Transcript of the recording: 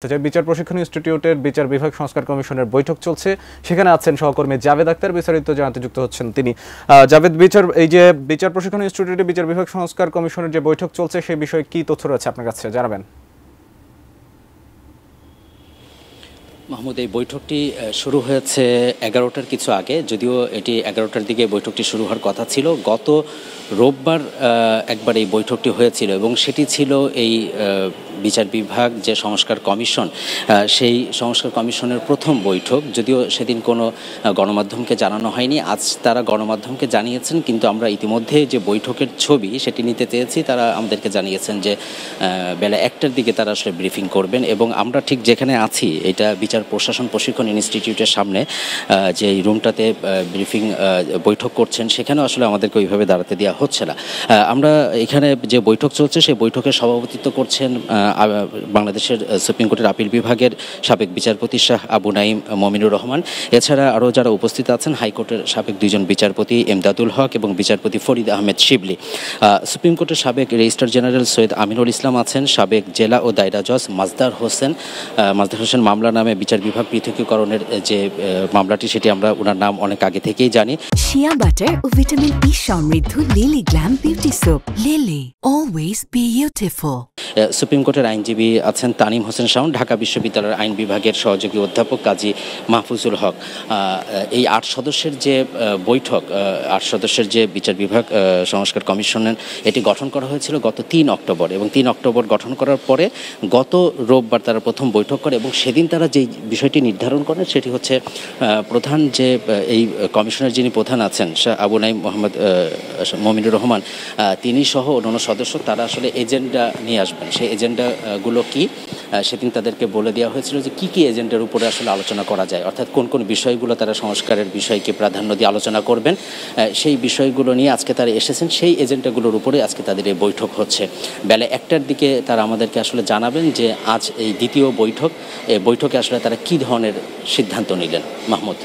বিচার প্রশিক্ষণ ইনস্টিটিউটের বিচার বিভাগ সংস্কার কমিশনের বৈঠক চলছে। সেখানে আছেন সহকর্মী জাভেদ আক্তার, বিস্তারিত জানাতে যুক্ত হচ্ছেন তিনি। জাভেদ, বিচার প্রশিক্ষণ ইনস্টিটিউটের বিচার বিভাগ সংস্কার কমিশনের যে বৈঠক চলছে সেই বিষয়ে কি তথ্য রয়েছে আপনার কাছে জানাবেন? মাহমুদ, এই বৈঠকটি শুরু হয়েছে 11টার কিছু আগে, যদিও এটি 11টার দিকে বৈঠকটি শুরু হওয়ার কথা ছিল। গত রোববার একবার এই বৈঠকটি হয়েছিল এবং সেটি ছিল এই বিচার বিভাগ যে সংস্কার কমিশন, সেই সংস্কার কমিশনের প্রথম বৈঠক। যদিও সেদিন কোনো গণমাধ্যমকে জানানো হয়নি, আজ তারা গণমাধ্যমকে জানিয়েছেন, কিন্তু আমরা ইতিমধ্যে যে বৈঠকের ছবি সেটি নিতে চেয়েছি। তারা আমাদেরকে জানিয়েছেন যে বেলা 1টার দিকে তারা আসলে ব্রিফিং করবেন এবং আমরা ঠিক যেখানে আছি, এটা বিচার প্রশাসন প্রশিক্ষণ ইনস্টিটিউটের সামনে যে এই রুমটাতে ব্রিফিং বৈঠক করছেন, সেখানেও আসলে আমাদেরকে ওইভাবে দাঁড়াতে দেওয়া হচ্ছে না। আমরা এখানে যে বৈঠক চলছে সেই বৈঠকের সভাপতিত্ব করছেন বাংলাদেশের সুপ্রিম কোর্টের আপিল বিভাগের সাবেক বিচারপতি শাহ আবু নাঈম মমিনুর রহমান। এছাড়া আরও যারা উপস্থিত আছেন, হাইকোর্টের সাবেক 2জন বিচারপতি এমদাদুল হক এবং বিচারপতি ফরিদ আহমেদ শিবলি। সুপ্রিম কোর্টের সাবেক রেজিস্ট্রার জেনারেল সৈয়দ আমিনুল ইসলাম আছেন। সাবেক জেলা ও দায়রা জজ মাজদার হোসেন মামলা নামে বিচার বিভাগ পৃথকীকরণের যে মামলাটি, সেটি আমরা ওনার নাম অনেক আগে থেকেই জানি। শিয়া বাটার ও ভিটামিন ই সমৃদ্ধ lily glam beauty soap. Lily, always beautiful. Supreme কোর্টের আইনজীবী আছেন তানিম হোসেন শাওন, ঢাকা বিশ্ববিদ্যালয়ের আইন বিভাগের সহযোগী অধ্যাপক কাজী মাহফুজুল হক। এই 8 সদস্যের যে বৈঠক, 8 সদস্যের যে বিচার বিভাগ সংস্কার কমিশনের, এটি গঠন করা হয়েছিল গত 3 অক্টোবর এবং 3 অক্টোবর গঠন করার পরে গত রোববার তারা প্রথম বৈঠক করে এবং সেদিন তারা যে বিষয়টি নির্ধারণ করেন সেটি হচ্ছে প্রধান যে এই কমিশনের যিনি প্রধান আছেন আবু নাঈম মমিনুর রহমান, তিনি সহ অন্যান্য সদস্য তারা আসলে এজেন্ডা নিয়ে আসবেন। সেই এজেন্ডাগুলো কি, সেদিন তাদেরকে বলে দেওয়া হয়েছিল যে কী কী এজেন্ডার উপরে আসলে আলোচনা করা যায়, অর্থাৎ কোন কোন বিষয়গুলো তারা সংস্কারের বিষয়কে প্রাধান্য দিয়ে আলোচনা করবেন। সেই বিষয়গুলো নিয়ে আজকে তারা এসেছেন, সেই এজেন্ডাগুলোর উপরে আজকে তাদের এই বৈঠক হচ্ছে। বেলা 1টার দিকে তারা আমাদেরকে আসলে জানাবেন যে আজ এই দ্বিতীয় বৈঠকে আসলে তারা কী ধরনের সিদ্ধান্ত নিলেন। মাহমুদ।